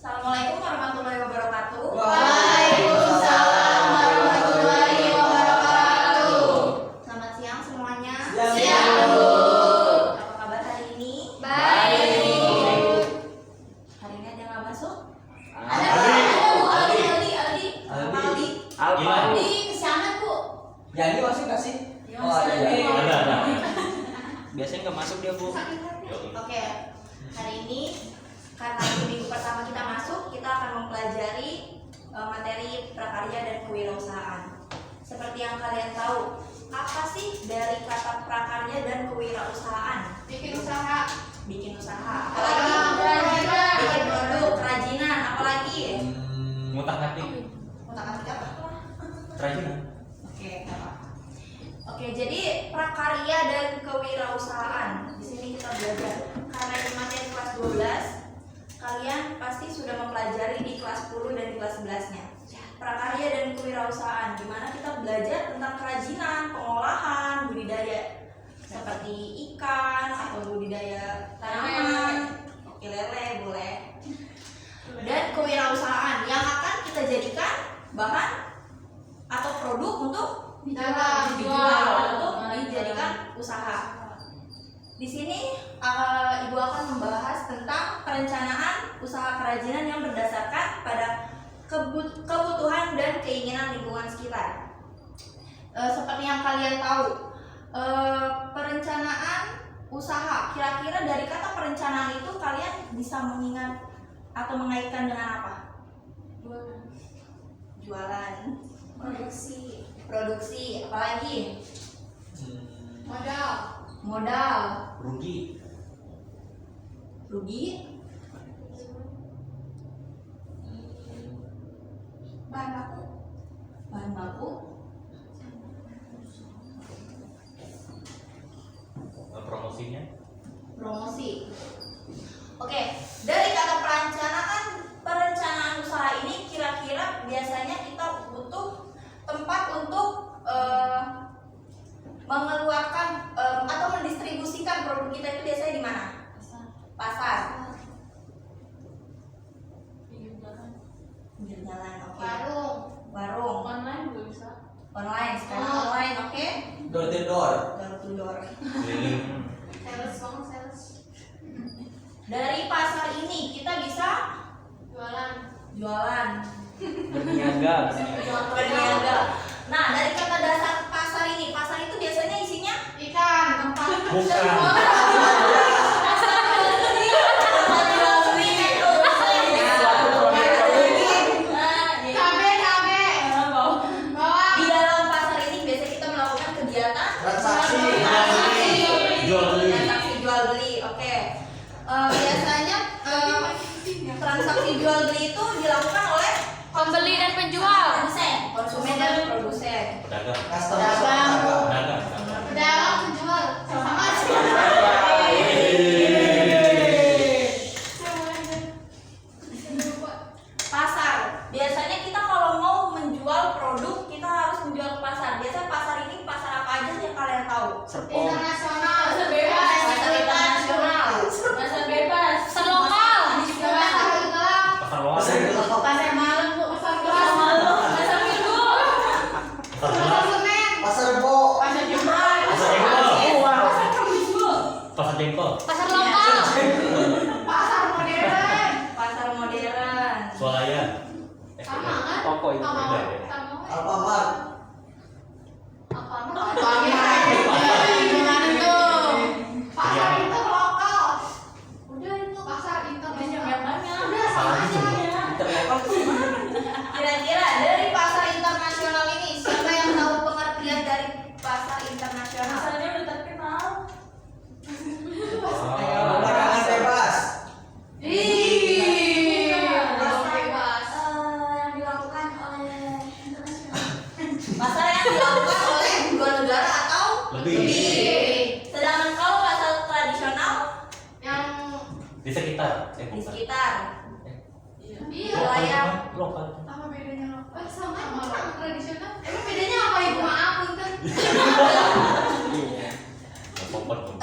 Assalamualaikum warahmatullahi wabarakatuh. Waalaikumsalam warahmatullahi wabarakatuh. Selamat siang semuanya. Siang, Bu. Apa kabar hari ini? Baik. Hari ini ada yang nggak masuk? Ada, Bu. Aldi. Aldi kesiangan, Bu. Ya ini masuk nggak sih? Ya, Oh, masuk. ada. Biasanya nggak masuk dia, Bu. Oke, hari ini karena ini minggu pertama kita masuk, kita akan mempelajari materi prakarya dan kewirausahaan. Seperti yang kalian tahu, apa sih dari kata prakarya dan kewirausahaan? Bikin usaha. Bikin usaha. Apalagi Kerajinan. bikin produk, kerajinan, apalagi? Ngutak-ngatik. Otak-atik apa? Kerajinan. Oke, nggak apa-apa. Oke, jadi prakarya dan kewirausahaan. Di sini kita belajar. Karena ini materi kelas 12, kalian pasti sudah mempelajari di kelas 10 dan di kelas 11-nya. Prakarya dan kewirausahaan, di mana kita belajar tentang kerajinan, pengolahan, budidaya seperti ikan atau budidaya tanaman, oke lele boleh. Dan kewirausahaan yang akan kita jadikan bahan atau produk untuk dijual untuk dijadikan usaha. Di sini Ibu akan membahas tentang perencanaan usaha kerajinan yang berdasarkan pada kebutuhan dan keinginan lingkungan sekitar. Seperti yang kalian tahu, perencanaan usaha, kira-kira dari kata perencanaan itu kalian bisa mengingat atau mengaitkan dengan apa? Jualan, produksi, apalagi? Modal, Rugi. bahan baku, Promosinya. promosi. Oke, dari kata perencanaan usaha ini kira-kira biasanya kita butuh tempat untuk mengeluarkan atau mendistribusikan produk kita itu biasanya di mana? Pasar. Pinggir jalan, oke. Warung. Online sekarang online, oke? Door to door. Door to door. Keliling. Dari pasar ini kita bisa jualan. Berniaga. Berniaga. Nah, dari kata dasar pasar itu biasanya isinya tempat Bukan. Di dalam pasar ini biasanya kita melakukan kegiatan Transaksi. Jual beli. transaksi jual beli. Oke. Biasanya transaksi jual beli itu dilakukan oleh Pembeli dan penjual. konsumen dan produsen. Pedagang. Customer. Pedagang. Pedagang, penjual. Sama. Pasar. Biasanya kita kalau mau menjual produk, kita harus menjual ke pasar. Biasanya pasar ini pasar apa aja sih yang kalian tahu? Serpong. Internasional. Pasar internasional. Pasar lokal. Pasar luar. Pasar malam, Bu. Pasar gelap. Pasar minggu. Pasar Pasar gelap. Senen. Pasar Rebo. Pasar Jumat. Pasar jengkol. Pasar Minggu. Pasar jengkol. Pasar lokal. Pasar modern. Pasar modern. Swalayan. Sama kan? Toko itu Sama. beda ya. Sama. Alfamart. Gimana tuh? Pasar interlokal. Udah itu pasar internasional. Udah sama aja. Kira-kira dari pasar internasional ini siapa yang tahu pengertian dari pasar internasional? Pasarnya udah terkenal. Perdagangan bebas. Bebas. Yang dilakukan oleh pasar yang dilakukan oleh dua negara atau Lebih. Sedangkan kalau pasar tradisional Yang Di sekitar. di Bukan. sekitar iya. wilayah. Lokal. Apa bedanya? Sama tradisional. Emang bedanya apa Ibu? Maaf punten.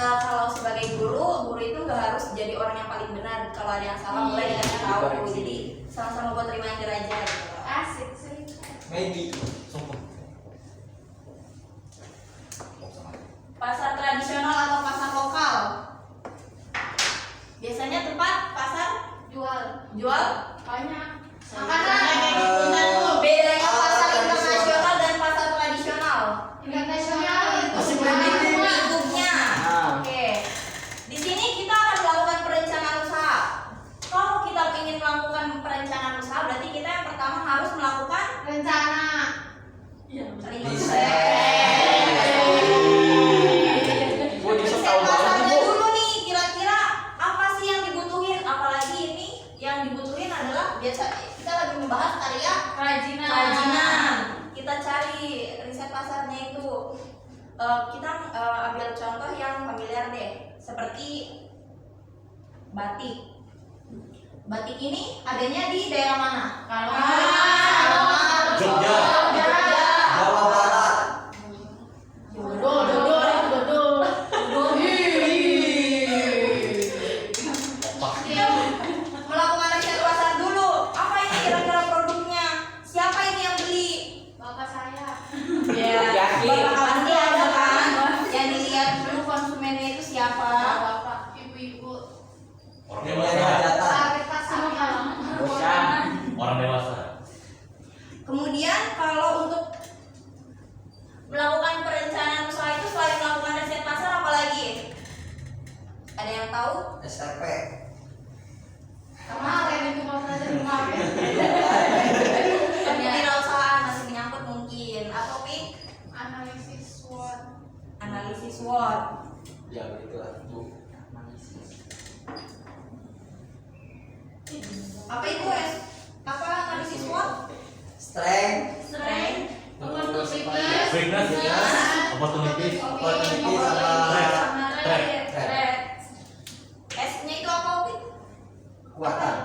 Kalau sebagai guru itu nggak harus jadi orang yang paling benar. Kalau ada yang salah boleh dikasih tahu. Jadi sama-sama buat reminder aja gitu. Asik sih. Maybe. Sumpah. Pasar tradisional atau pasar lokal? Biasanya tempat pasar jual Banyak. bedanya pasar internasional dan pasar tradisional. Internasional itu Masih banyak. Bentuknya. Ah. Oke. Di sini kita akan melakukan perencanaan usaha. Kalau kita ingin melakukan perencanaan usaha, berarti kita yang pertama harus melakukan Rencana. riset. Gua bisa Riset tahu banget pasarnya nih, Bu. dulu nih, kira-kira apa sih yang dibutuhin? Apalagi ini yang dibutuhin adalah biasa kita lagi membahas karya kerajinan. Kita cari riset pasarnya itu. Kita ambil contoh yang familiar deh, seperti batik. Batik ini adanya di daerah mana? Jogja. Jawa Barat. Melakukan riset pasar dulu. Apa ini kira-kira produknya? Siapa ini yang beli? Bapak saya. Ya, Yakin. Bapak pasti ada kan? Yang dilihat dulu konsumennya itu siapa? Bapak, ibu-ibu. Orang Yang dewasa. nyari hajatan. Target pasarnya. Bocah. Orang dewasa. Kemudian kalau untuk melakukan perencanaan usaha itu selain melakukan riset pasar apa lagi? Ada yang tahu? STP. Kemarin itu bapak saya kemarin. Kewirausahaan masih menyangkut mungkin. Apa Pik? Analisis SWOT. Analisis SWOT. Ya begitulah, Bu. Analisis. Apa itu apa analisis SWOT? Strength. Strength. Weakness. Opportunities. Opportunity Threat. sama Threat. S-nya itu apa Pik? kekuatan.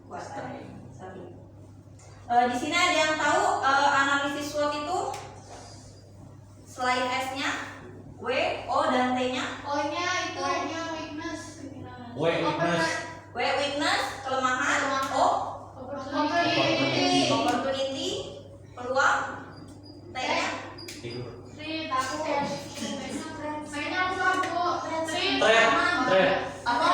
Kuasa. Sorry. Di sini ada yang tahu analisis SWOT itu selain S-nya, W, O dan T-nya? O-nya itu weakness. Weakness. W weakness, kelemahan, O Opportunity. opportunity, peluang, T-nya Tidur. Takut. Mainnya apa Bu? Threat. apa?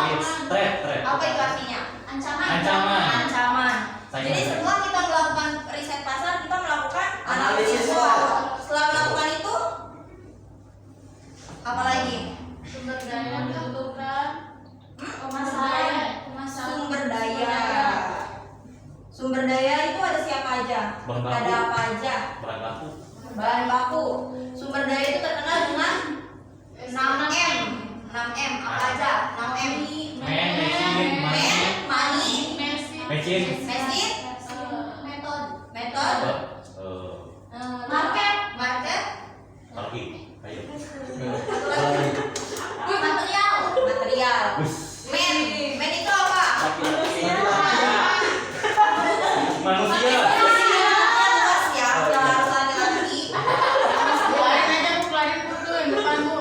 Threat. Apa itu artinya? Ancaman. Ancaman. Saingan. Jadi setelah kita melakukan riset pasar, kita melakukan Analisis analisis SWOT. SWOT. Setelah melakukan itu, apa lagi? Sumber daya dibutuhkan. Sumber daya. Sumber daya itu ada siapa aja? Bahan baku. Ada apa aja? Bahan baku. Bahan baku. Sumber daya itu terkenal dengan 6M. 6M apa aja? 6M. Mesin. Money, Mesin. mesin, method, Market. market, Lagi. Ayo. satu lagi. Material. Men itu apa? Manusia. Manusia luas ya, nggak harus laki-laki. Keluarin aja Bu, keluarin foto yang depan Bu.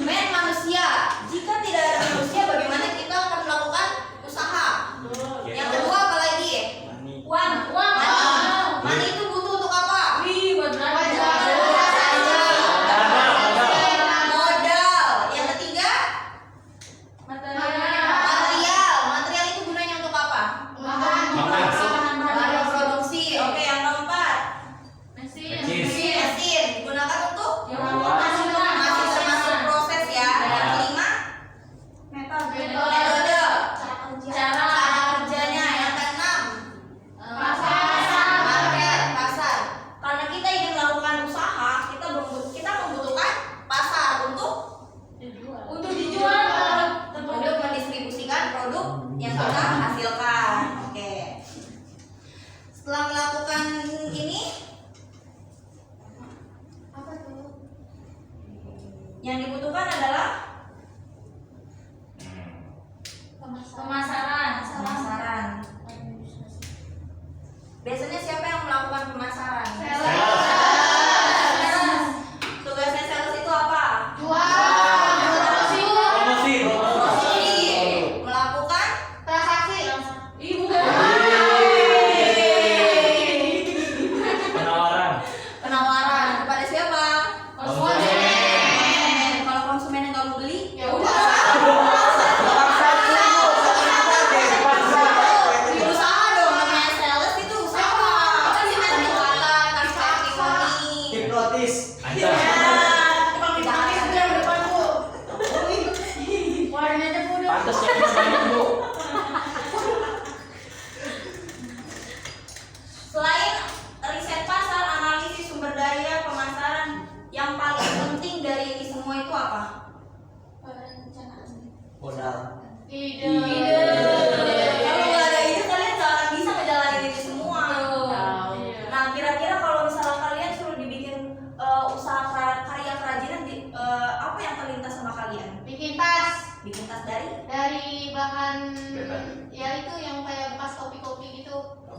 Men manusia. Jika tidak ada manusia, bagaimana kita akan melakukan usaha? Yang kedua apa lagi? Uang. Money itu butuh untuk apa? Modal. Yang ketiga material. Material itu gunanya untuk apa? Bahan produksi. Oke, yang keempat Mesin. mesin digunakan untuk Masih masih termasuk proses ya. Yang kelima metode. Cara kerjanya. Yang keenam market, pasar. Karena kita ingin melakukan usaha, kita membutuhkan pasar untuk dijual, untuk mendistribusikan produk yang kita hasilkan. Oke. Setelah melakukan ini, yang dibutuhkan adalah pemasaran. Biasanya siapa yang melakukan pemasaran? Tugasnya sales itu apa? Promosi. Melakukan transaksi.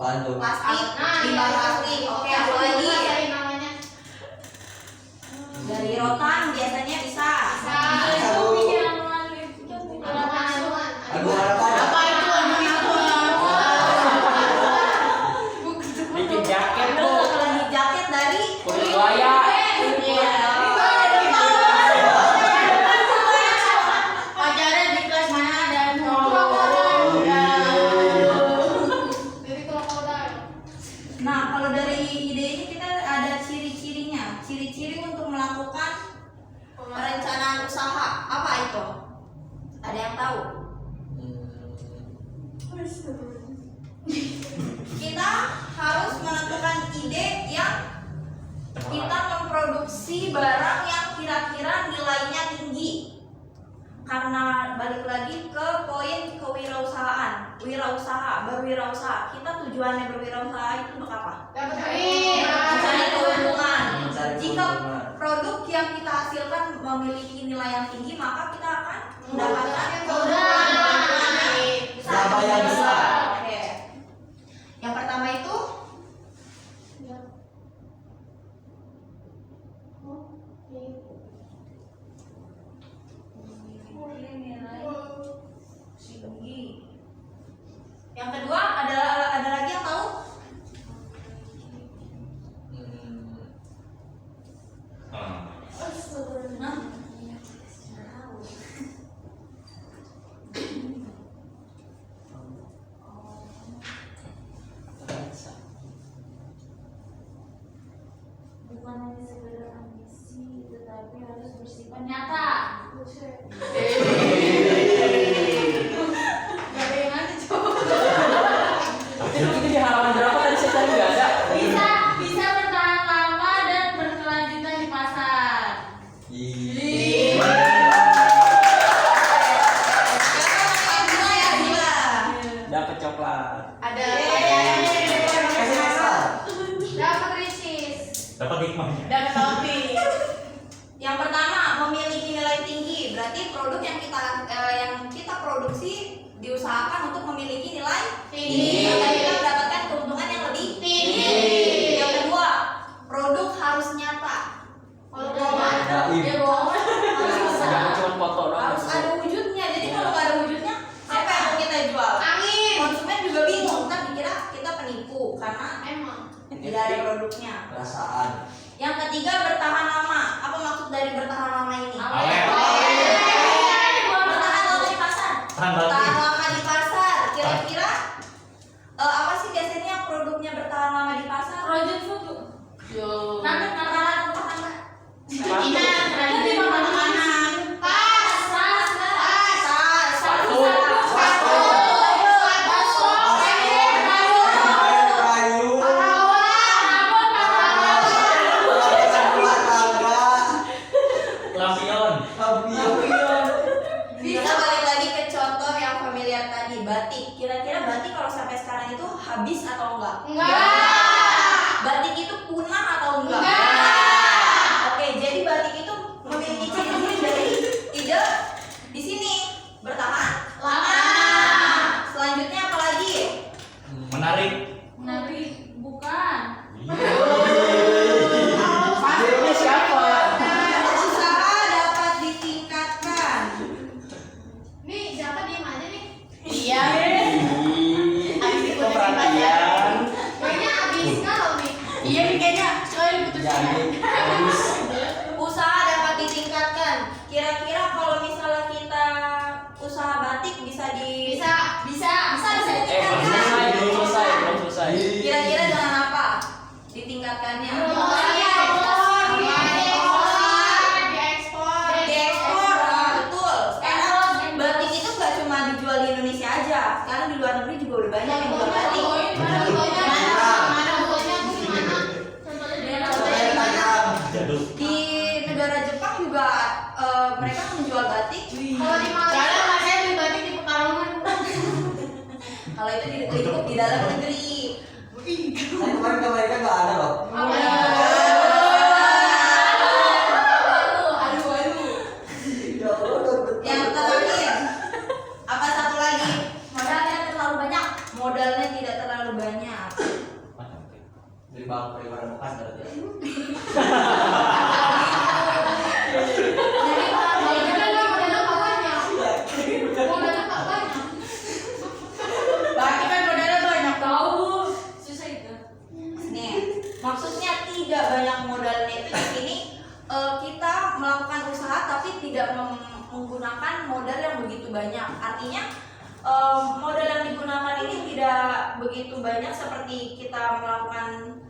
Apaan tuh? Plastik, Nah, limbah iya. plastik. Oke, apa lagi? Cari namanya. Dari rotan biasanya bisa. Bisa. Kandungan. Aduh harapan. Apa itu Bikin jaket bu. Kalau di jaket dari Kulit buaya. Pacaran di kelas mana dan dari krokodil. Nah, kalau dari ide ini kita ada ciri-cirinya. Ciri-ciri untuk melakukan perencanaan usaha. Apa itu? Ada yang tahu? Kita harus menentukan ide yang kita memproduksi barang yang kira-kira nilainya tinggi. Karena balik lagi ke poin kewirausahaan, berwirausaha. Kita tujuannya berwirausaha itu untuk apa? Dapat duit. Mencari keuntungan. Mencari Jika keuntungan. produk yang kita hasilkan memiliki nilai yang tinggi, maka kita akan mendapatkan keuntungan. Laba yang besar. Oke. Yang pertama itu tinggi. Yang kedua ada lagi yang tahu? Nah, bukan hanya sekedar ambisi, tetapi harus bersifat nyata. Gak ada yang ada coba. Itu di halaman berapa tadi saya cari nggak ada. Bisa bertahan lama dan berkelanjutan di pasar. Dapat coklat. Ada Kasih besar. dapat ricis. Dapat hikmahnya. Dapat topi. Yang pertama, memiliki nilai tinggi. Berarti produk yang kita produksi diusahakan untuk memiliki nilai Tinggi. Maka kita mendapatkan keuntungan yang lebih Tinggi. Yang kedua, produk harus nyata. Kalau bohongan, Gaib. dia bohong. Jangan cuma foto doang. Harus ada wujudnya. Jadi kalau nggak ada wujudnya, apa yang mau kita jual? Angin. Konsumen juga bingung. Ntar dikira kita penipu karena Emang. tidak ada produknya. Perasaan. Yang ketiga, bertahan lama. Apa maksud dari bertahan lama ini? Awet. Bertahan lama di pasar. Tahan Bertahan banting. lama di pasar. Kira-kira apa sih biasanya produknya bertahan lama di pasar? Frozen food. Yo. Nanti makanan rumah tangga. Kerajinan, kerajinan makanan. Tas, tas, tas. Tas, Sepatu. Sepatu. Bakso, Kayu. Rumah tangga. Lampion. Lampion. Kita balik lagi ke contoh yang familiar tadi, batik. Kira-kira batik kalau sampai sekarang itu habis atau enggak? Enggak. Batik itu punah atau enggak? Enggak. Oke, jadi batik itu memiliki ciri-ciri dari ide di sini bertahan Lama. Selanjutnya apa lagi? Menarik. Menarik. Bukan. Dia siapa? Usaha dapat ditingkatkan. Nih, siapa diem aja nih? Iya. Kok perhatian. Kayaknya habis kalau nih. Iya nih kayaknya. Soalnya putus Jadi bagus. Usaha dapat ditingkatkan. Kira-kira kalau misalnya kita usaha batik bisa Bisa. Belum ditingkatkan. selesai. Kira-kira dengan apa ditingkatkannya? Diekspor, betul. Sekarang batik itu nggak cuma dijual di Indonesia aja. Sekarang di luar negeri juga udah banyak yang jual batik. Jadul. Di negara Jepang juga mereka menjual batik. Kalau itu di lingkup di dalam negeri. Saya kemarin ke Amerika nggak ada loh. Ya Allah, udah betul. Yang terakhir, apa satu lagi? Modalnya tidak terlalu banyak. bang barang bekas berarti ya. Jadi modelnya nggak banyak. Modelnya nggak banyak. Berarti kan modalnya banyak. Tahu. Susah itu. Nih, maksudnya tidak banyak modalnya itu di sini kita melakukan usaha tapi tidak menggunakan modal yang begitu banyak. Artinya modal yang digunakan ini tidak begitu banyak seperti kita melakukan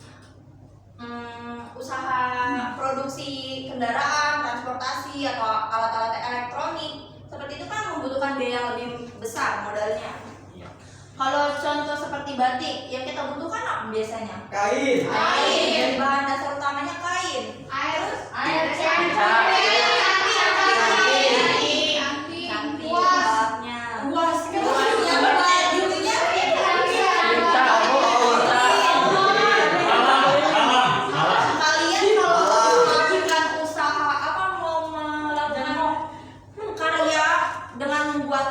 usaha produksi kendaraan, transportasi atau alat-alat elektronik. Seperti itu kan membutuhkan biaya yang lebih besar modalnya. Kalau contoh seperti batik, yang kita butuhkan apa biasanya? Kain. Kain. Bahan dasar utamanya kain. Air. Cantik, bahannya. Buasnya bajunya kalian kalau melakukan usaha apa mau melakukan karya dengan membuat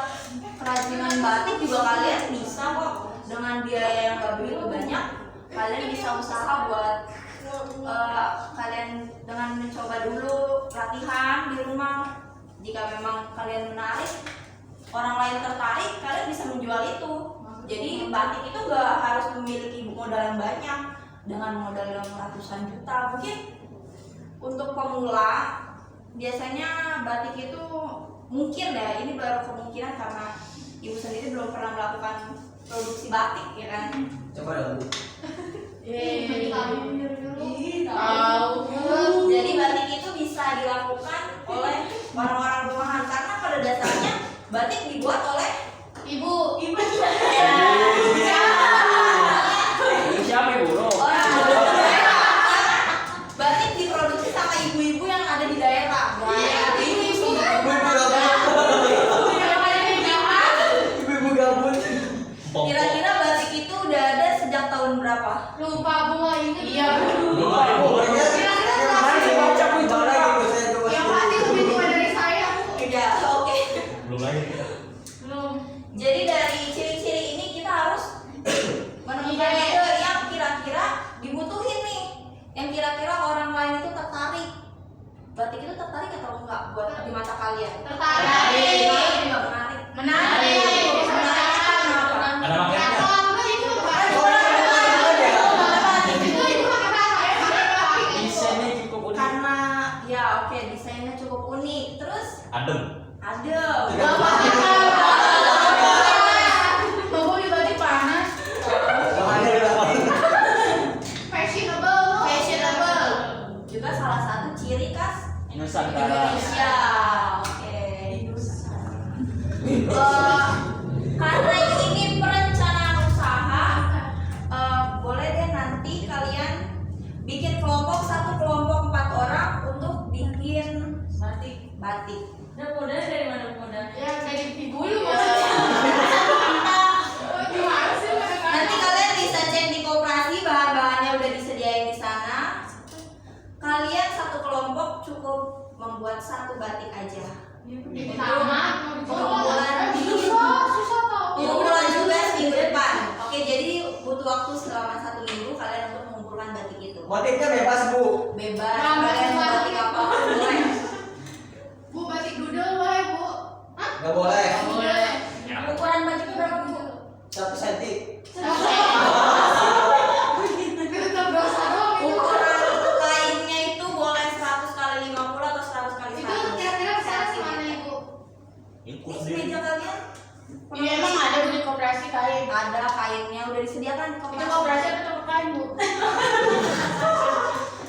kerajinan batik juga kalian bisa kok dengan biaya yang gak begitu banyak. Kalian bisa usaha buat kalian dengan mencoba dulu latihan di rumah. Jika memang kalian menarik, orang lain tertarik, kalian bisa menjual itu. Jadi batik itu gak harus memiliki modal yang banyak dengan modal yang ratusan juta. Mungkin untuk pemula biasanya batik itu mungkin ya, ini baru kemungkinan karena ibu sendiri belum pernah melakukan produksi batik ya kan. Coba dong. Jadi batik itu bisa dilakukan oleh orang-orang rumahan karena pada dasarnya batik dibuat oleh Ibu. Siapa ibu lo? orang daerah. Batik diproduksi sama ibu-ibu yang ada di daerah. Ibu-ibu gabut. Kira-kira batik itu udah ada sejak tahun berapa? Lupa bunga ini. Iya, Lupa ibu. Yang pasti lebih tua dari saya, Bu. Udah, oke. Belum lagi. Belum. Jadi dari ciri-ciri ini kita harus menemukan ide yang kira-kira dibutuhin nih, yang kira-kira orang lain itu tertarik. Batik itu tertarik atau enggak buat di mata kalian? Tertarik. Menarik, enggak menarik? Menarik. Menariknya kenapa? Ada makanya. Desainnya cukup unik. Karena ya oke, desainnya cukup unik. Terus Adem. adem. Bapak di batik panas. Fashionable. Juga salah satu ciri khas Nusantara. Indonesia. Oke. Karena ini perencanaan usaha, boleh deh nanti kalian bikin kelompok, satu kelompok 4 orang untuk bikin batik. Dan modalnya dari mana modal? Ya dari ibu lu. Nanti kalian bisa cek di koperasi, bahan-bahannya udah disediain di sana. Kalian satu kelompok cukup membuat satu batik aja. Pengumpulan juga minggu depan. Oke, jadi butuh waktu selama 1 minggu kalian untuk mengumpulkan batik itu. Motifnya bebas, Bu. Bebas, Nah, kalian mau batik batik apa pun boleh. Bu batik doodle boleh, Bu? Gak boleh. Boleh. Ukuran batiknya berapa, Bu? 1 cm. Tetap dosa doang itu. Ukuran kainnya itu boleh 100 kali 50 atau 100 kali 100. Itu kira-kira sana di mana, Ibu? Ikut Ini sendiri. meja kalian? Iya, emang ada di koperasi kain. Ada kainnya udah disediakan di Itu koperasi atau toko kain, Bu?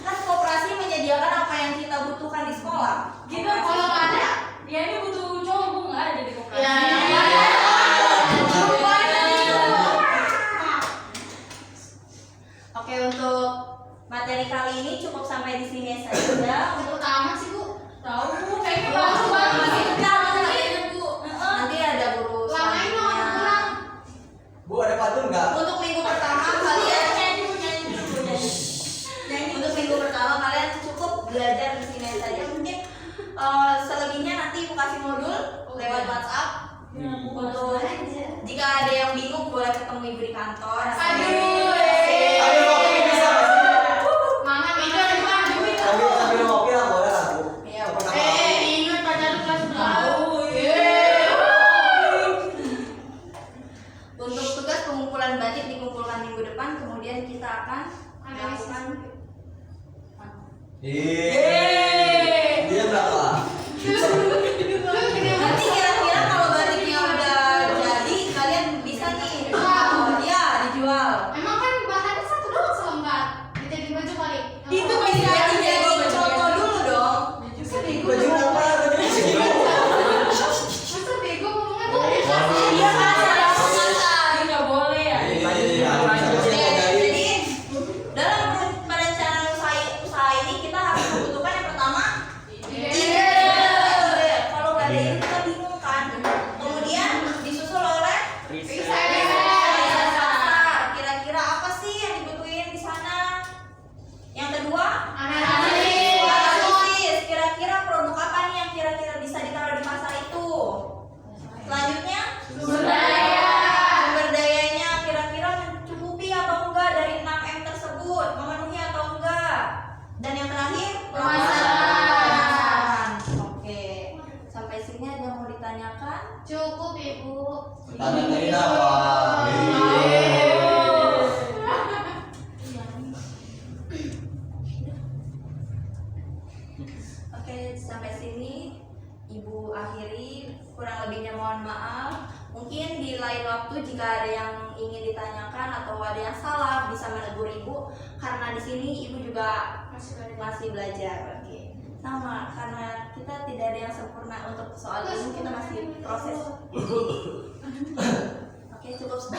Kan koperasi menyediakan apa yang kita butuhkan di sekolah. Gitu, kalau nggak ada, Ya ini butuh cowok, Bu, nggak ada di koperasi. ya. Oke, untuk materi kali ini cukup sampai di sini saja. Untuk tamat sih, Bu. Tahu, Bu, kayaknya bagus banget. Nanti ada guru Lamain dong, selanjutnya. pulang. Bu, ada pantun nggak? Untuk minggu pertama kalian Nyanyi dulu, nyanyi dulu, nyanyi. untuk minggu pertama kalian cukup belajar di sini saja. Mungkin selebihnya nanti ibu kasih modul lewat WhatsApp. Untuk jika ada yang bingung boleh ketemu ibu di kantor. Aduh, Ayo, Rocky bisa. Untuk tugas pengumpulan batik dikumpulkan minggu depan, kemudian kita akan melakukan Dia berapa? nanti kira-kira kalau batiknya udah jadi kalian bisa nih ya dijual. Emang kan bahannya satu doang selembar. Dijadiin baju kali. Itu bisa dijadiin contoh dulu dong. Masa bego? Baju apa? Baju segini. Masa bego ngomongnya tuh Iya kasar. Ini nggak boleh ya. Oke, jadi dalam perencanaan usaha ini kita harus membutuhkan yang pertama ide. Kalau nggak ada ide kita bingung kan. Kemudian disusul oleh Riset. dasar. Kira-kira apa sih yang dibutuhin di sana? Yang kedua analisis. Kira-kira produk apa nih yang kira-kira bisa ditaruh di pasar itu? Selanjutnya sumber dayanya kira-kira mencukupi atau enggak dari 6M tersebut, memenuhi atau enggak. Dan yang terakhir pemasaran. Oke, sampai sini ada yang mau ditanyakan? Cukup ibu. Tanyain apa? Oke, sampai sini Ibu akhiri, kurang lebihnya mohon maaf. Mungkin di lain waktu jika ada yang ingin ditanyakan atau ada yang salah bisa menegur Ibu, karena di sini Ibu juga masih belajar. Oke. Sama, karena kita tidak ada yang sempurna untuk soal ini, kita masih proses. Oke, cukup sekian.